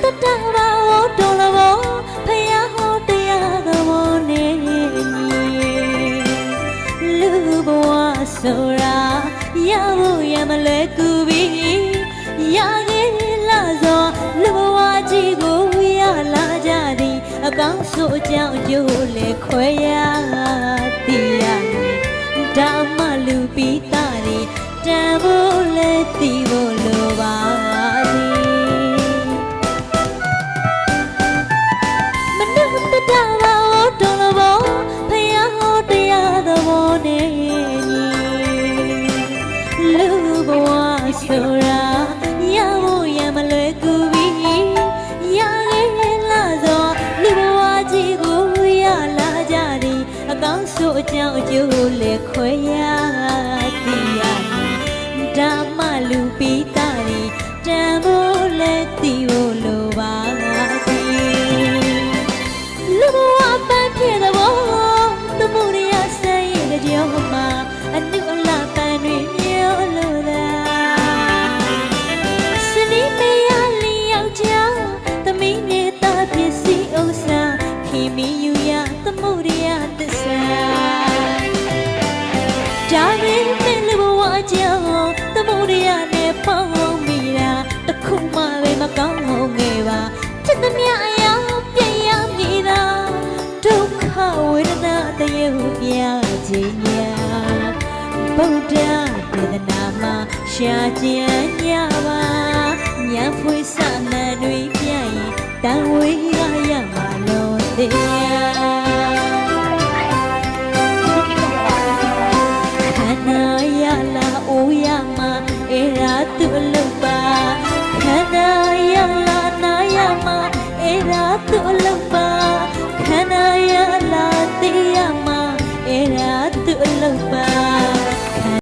တတဘာတော်လဘောဖယားဟောတရားတော်နေလူဘဝဆိုတာရဖို့ရမလဲကူပြီးရခဲ့လာသောလူဘဝကြီးကိုရလာကြသည်အကောင်းဆိုအကြောင်းကျိုးလေခွဲရသည်ရဓမ္မလူပိသားတွေတန်ဖို့လဲသိဖို့လိုပါသည်မနုတတဘာတော်လဘောဖယားဟောတရားတော်နေလူဘဝဆိုတာရဖို့ရမလွယ်ကူပြီးရခဲ့လာသောလူဘဝကြီးကိုရလာကြသည်အကောင်းဆိုအကြောင်းအကျိုးလေခွဲရသည်ရဓမ္မလူပိသားတွေတန်ဖို့လဲသိဖို့လိုပါသည်လူဘဝပန်းဖြစ်တဲ့ဘောသမုဒိယဆိုင်ရဲ့ကြောင့်မှာအနုအလပန်းတွေမျိုးလိုသာစနီးမရလီယောက်ျားသမီးနေတာပစ္စည်းဥစ္စာခင်မီယူရသမုဒိယသစ္စာဒါပေမဲ့လူဘဝကြောင့်သမုဒိယနဲ့ပေါင်းမိတာတခုမှပဲမကောင်းဟုတ်ခဲ့ပါဖြစ်သမျှအရာပြည့်ရမည်သာဒုက္ခဝေဒနာတရေဟုပြခြင်းညာဗုဒ္ဓဒေသနာမှာရှာကြံညပါညာဖွေးစနံတွေပြရင်တန်ဝေးရရမှာလို့သေးခန္ဓာရလာအိုရမှာအေရာသူအလုပ်ပါခန္ဓာရလာနာရမှာအေရာသူအလုပ်ပါခန္ဓာရလာသိရမှာအေရာသူအလုပ်ပါ